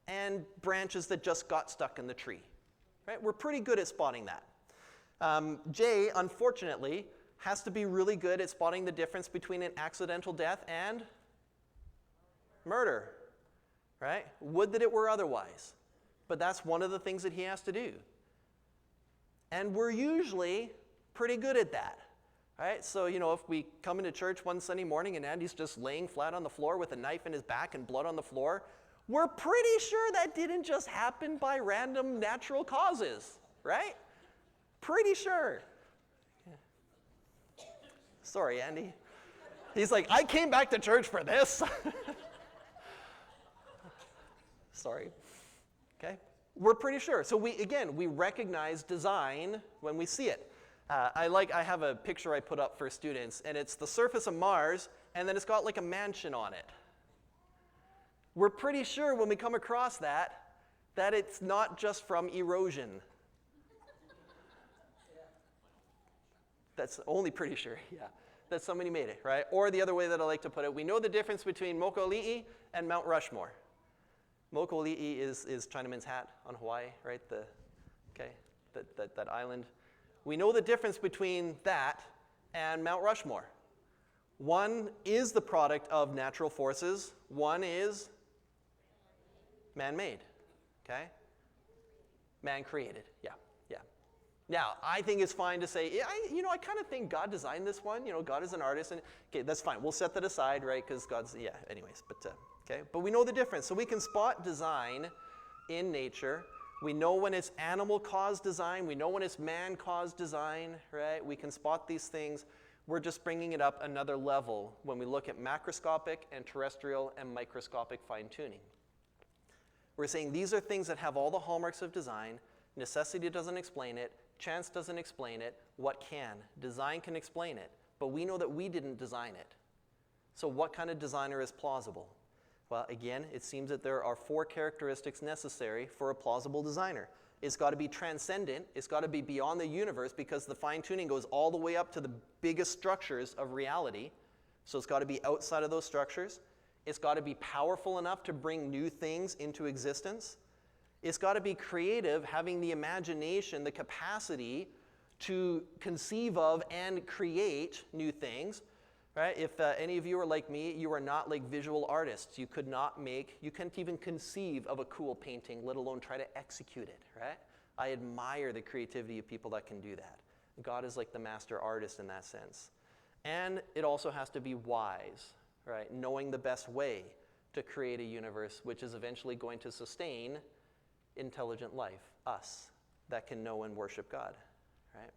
Speaker 6: and branches that just got stuck in the tree, right? We're pretty good at spotting that. Jay, unfortunately, has to be really good at spotting the difference between an accidental death and murder, right? Would that it were otherwise. But that's one of the things that he has to do. And we're usually pretty good at that. Right? So, you know, if we come into church one Sunday morning and Andy's just laying flat on the floor with a knife in his back and blood on the floor, we're pretty sure that didn't just happen by random natural causes, right? Pretty sure. Yeah. Sorry, Andy. He's like, I came back to church for this. Sorry. Okay? We're pretty sure. So we recognize design when we see it. I have a picture I put up for students, and it's the surface of Mars, and then it's got like a mansion on it. We're pretty sure when we come across that it's not just from erosion. That's only pretty sure, yeah, that somebody made it, right? Or the other way that I like to put it, we know the difference between Moku'ali'i and Mount Rushmore. Moku'ali'i is Chinaman's hat on Hawaii, right? That island. We know the difference between that and Mount Rushmore. One is the product of natural forces. One is man-made, okay? Man-created, yeah. Now, I think it's fine to say, I kind of think God designed this one. You know, God is an artist. And okay, that's fine. We'll set that aside, right? Because God's, anyways. Okay? But we know the difference. So we can spot design in nature. We know when it's animal-caused design. We know when it's man-caused design, right? We can spot these things. We're just bringing it up another level when we look at macroscopic and terrestrial and microscopic fine-tuning. We're saying these are things that have all the hallmarks of design. Necessity doesn't explain it. Chance doesn't explain it. What can? Design can explain it. But we know that we didn't design it. So what kind of designer is plausible? Well, again, it seems that there are 4 characteristics necessary for a plausible designer. It's got to be transcendent. It's got to be beyond the universe, because the fine-tuning goes all the way up to the biggest structures of reality. So it's got to be outside of those structures. It's got to be powerful enough to bring new things into existence. It's got to be creative, having the imagination, the capacity to conceive of and create new things. Right? If any of you are like me, you are not like visual artists. You can't even conceive of a cool painting, let alone try to execute it, right? I admire the creativity of people that can do that. God is like the master artist in that sense. And it also has to be wise, right? Knowing the best way to create a universe which is eventually going to sustain intelligent life, us, that can know and worship God, right?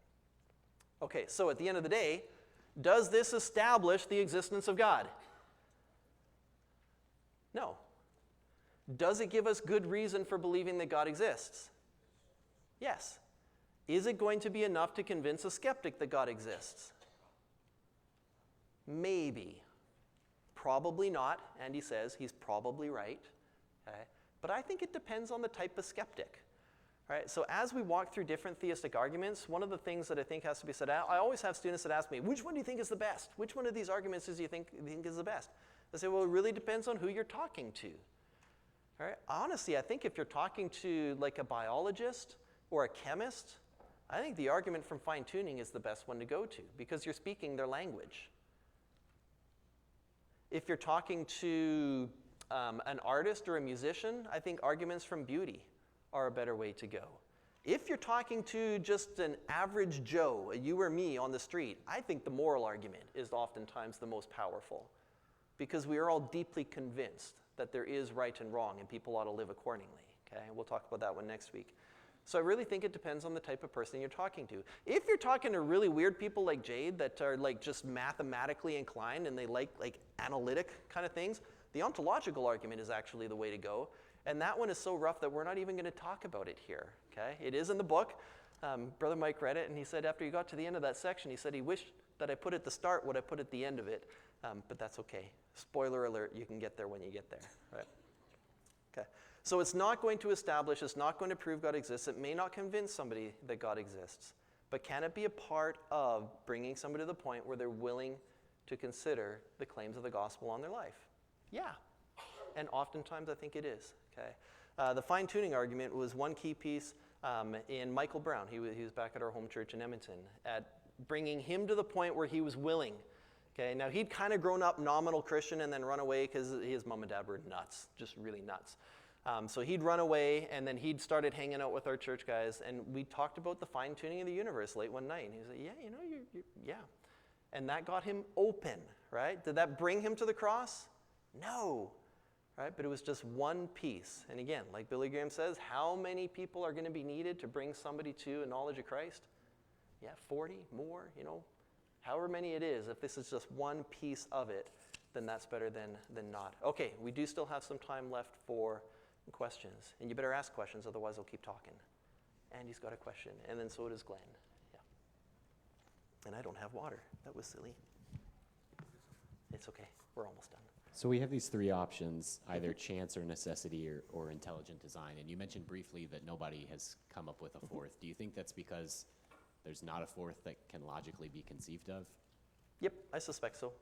Speaker 6: Okay, so at the end of the day, does this establish the existence of God? No. Does it give us good reason for believing that God exists? Yes. Is it going to be enough to convince a skeptic that God exists? Maybe. Probably not. Andy says he's probably right. Okay? But I think it depends on the type of skeptic. Right? So as we walk through different theistic arguments, one of the things that I think has to be said, I always have students that ask me, which one do you think is the best? Which one of these arguments do you think is the best? I say, well, it really depends on who you're talking to. All right? Honestly, I think if you're talking to like a biologist or a chemist, I think the argument from fine-tuning is the best one to go to because you're speaking their language. If you're talking to an artist or a musician, I think arguments from beauty are a better way to go. If you're talking to just an average Joe, you or me on the street, I think the moral argument is oftentimes the most powerful because we are all deeply convinced that there is right and wrong and people ought to live accordingly. Okay, we'll talk about that one next week. So I really think it depends on the type of person you're talking to. If you're talking to really weird people like Jade that are like just mathematically inclined and they like analytic kind of things, the ontological argument is actually the way to go. And that one is so rough that we're not even going to talk about it here. Okay, it is in the book. Brother Mike read it and he said after he got to the end of that section, he said he wished that I put at the start what I put at the end of it. But that's okay. Spoiler alert, you can get there when you get there. Right? Okay. So it's not going to establish, it's not going to prove God exists. It may not convince somebody that God exists. But can it be a part of bringing somebody to the point where they're willing to consider the claims of the gospel on their life? Yeah. And oftentimes I think it is. Okay. The fine-tuning argument was one key piece in Michael Brown. He was back at our home church in Edmonton, at bringing him to the point where he was willing. Okay. Now he'd kind of grown up nominal Christian and then run away because his mom and dad were nuts, just really nuts. So he'd run away, and then he'd started hanging out with our church guys, and we talked about the fine-tuning of the universe late one night. And he was like, yeah, yeah. And that got him open, right? Did that bring him to the cross? No, right? But it was just one piece. And again, like Billy Graham says, how many people are going to be needed to bring somebody to a knowledge of Christ? Yeah, 40, more, however many it is. If this is just one piece of it, then that's better than not. Okay, we do still have some time left for questions. And you better ask questions, otherwise I'll keep talking. Andy's got a question, and then so does Glenn. Yeah. And I don't have water. That was silly. It's okay. We're almost done.
Speaker 8: So we have these three options, either chance or necessity or intelligent design. And you mentioned briefly that nobody has come up with a fourth. Do you think that's because there's not a fourth that can logically be conceived of?
Speaker 6: Yep, I suspect so.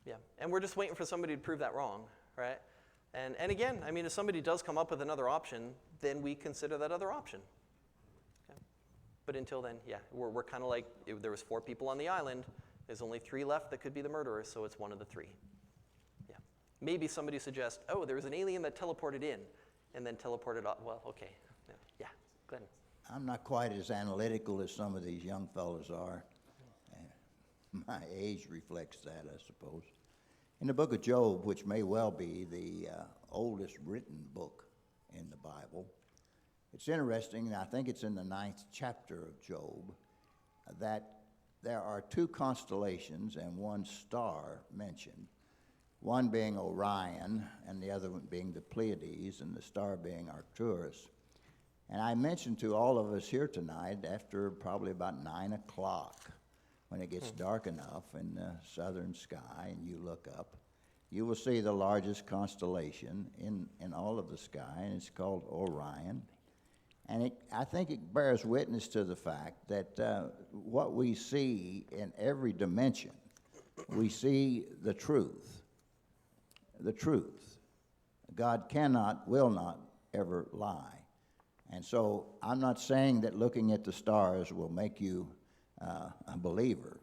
Speaker 6: Yeah. And we're just waiting for somebody to prove that wrong, right? And again, I mean, if somebody does come up with another option, then we consider that other option. Okay. But until then, yeah, we're kind of like, if there was 4 people on the island, there's only 3 left that could be the murderers, so it's one of the 3. Yeah. Maybe somebody suggests, oh, there was an alien that teleported in and then teleported out. Well, okay. Yeah, Glenn.
Speaker 9: I'm not quite as analytical as some of these young fellows are. My age reflects that, I suppose. In the book of Job, which may well be the oldest written book in the Bible, it's interesting, I think it's in the 9th chapter of Job, that there are 2 constellations and 1 star mentioned, one being Orion and the other one being the Pleiades and the star being Arcturus. And I mentioned to all of us here tonight, after probably about 9 o'clock, when it gets dark enough in the southern sky and you look up, you will see the largest constellation in all of the sky, and it's called Orion. And I think it bears witness to the fact that what we see in every dimension we see the truth. The truth. God cannot, will not ever lie. And so I'm not saying that looking at the stars will make you a believer,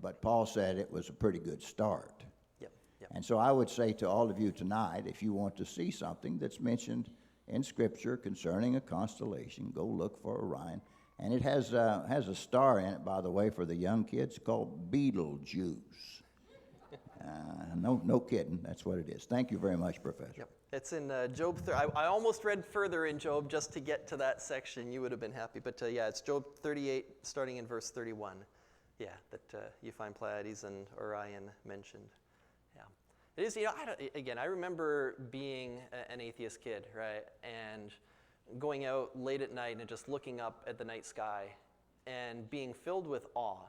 Speaker 9: but Paul said it was a pretty good start.
Speaker 6: Yep. Yep.
Speaker 9: And so I would say to all of you tonight, if you want to see something that's mentioned in Scripture concerning a constellation, go look for Orion. And it has a star in it, by the way, for the young kids, called Beetlejuice. No kidding, that's what it is. Thank you very much, Professor.
Speaker 6: Yep. It's in Job. I almost read further in Job just to get to that section. You would have been happy. But yeah, it's Job 38, starting in verse 31. Yeah, that you find Pleiades and Orion mentioned. Yeah. It is, I remember being an atheist kid, right? And going out late at night and just looking up at the night sky and being filled with awe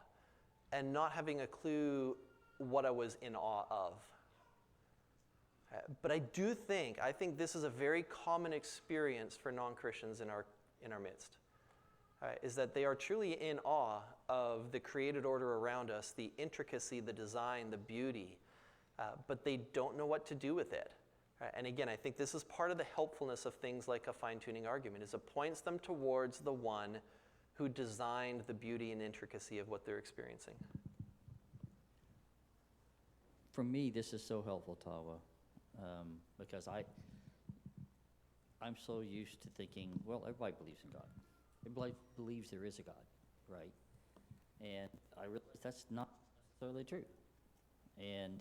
Speaker 6: and not having a clue what I was in awe of. But I think this is a very common experience for non-Christians in our midst, is that they are truly in awe of the created order around us, the intricacy, the design, the beauty, but they don't know what to do with it. And again, I think this is part of the helpfulness of things like a fine-tuning argument, is it points them towards the one who designed the beauty and intricacy of what they're experiencing.
Speaker 10: For me, this is so helpful, Tawa, because I'm so used to thinking, well, everybody believes in God. Everybody believes there is a God, right? And I realize that's not necessarily true. And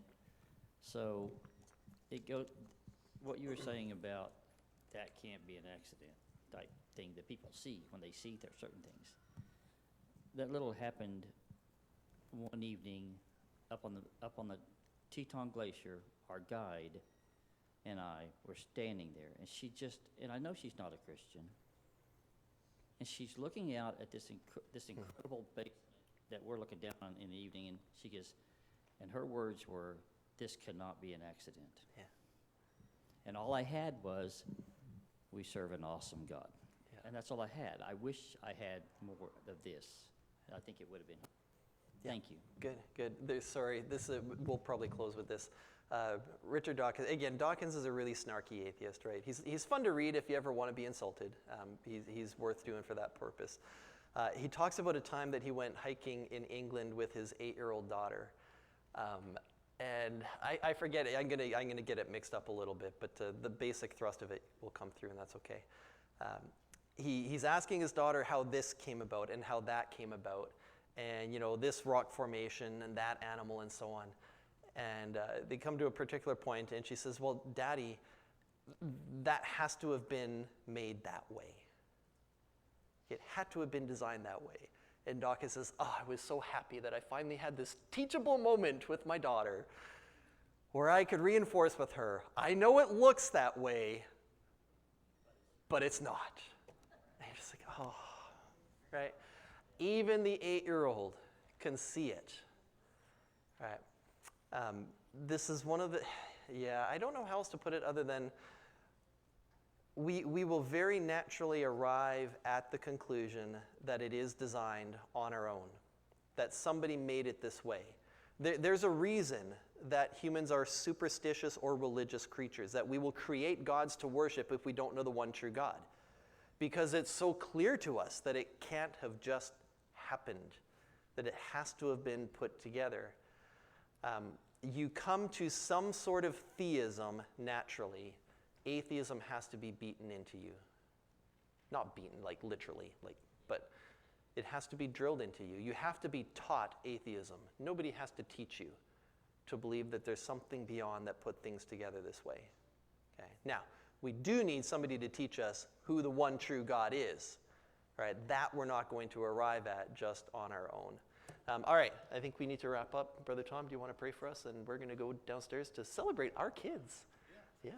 Speaker 10: so what you were saying about that can't be an accident type thing that people see when they see there certain things. That little happened one evening up on the Teton Glacier. Our guide and I were standing there, and I know she's not a Christian, and she's looking out at this incredible basement that we're looking down on in the evening, and she goes, and her words were, "This cannot be an accident." Yeah. And all I had was, "We serve an awesome God." Yeah. And that's all I had. I wish I had more of this. I think it would have been. Yeah. Thank you.
Speaker 6: Good. We'll probably close with this. Richard Dawkins, again, Dawkins is a really snarky atheist, right? He's fun to read if you ever want to be insulted. He's worth doing for that purpose. He talks about a time that he went hiking in England with his 8-year-old daughter. And I forget it. I'm gonna get it mixed up a little bit, but the basic thrust of it will come through, and that's okay. He's asking his daughter how this came about and how that came about, and this rock formation and that animal and so on. And they come to a particular point, and she says, "Well, Daddy, that has to have been made that way. It had to have been designed that way." And Dawkins says, "I was so happy that I finally had this teachable moment with my daughter where I could reinforce with her, I know it looks that way, but it's not." And you're just like, oh, right? Even the 8-year-old can see it, right? This is one of the, I don't know how else to put it other than we will very naturally arrive at the conclusion that it is designed on our own, that somebody made it this way. There's a reason that humans are superstitious or religious creatures, that we will create gods to worship if we don't know the one true God, because it's so clear to us that it can't have just happened, that it has to have been put together. You come to some sort of theism naturally. Atheism has to be beaten into you. Not beaten, like literally, but it has to be drilled into you. You have to be taught atheism. Nobody has to teach you to believe that there's something beyond that put things together this way. Okay. Now, we do need somebody to teach us who the one true God is. Right? That we're not going to arrive at just on our own. All right, I think we need to wrap up. Brother Tom, do you want to pray for us? And we're going to go downstairs to celebrate our kids. Yeah.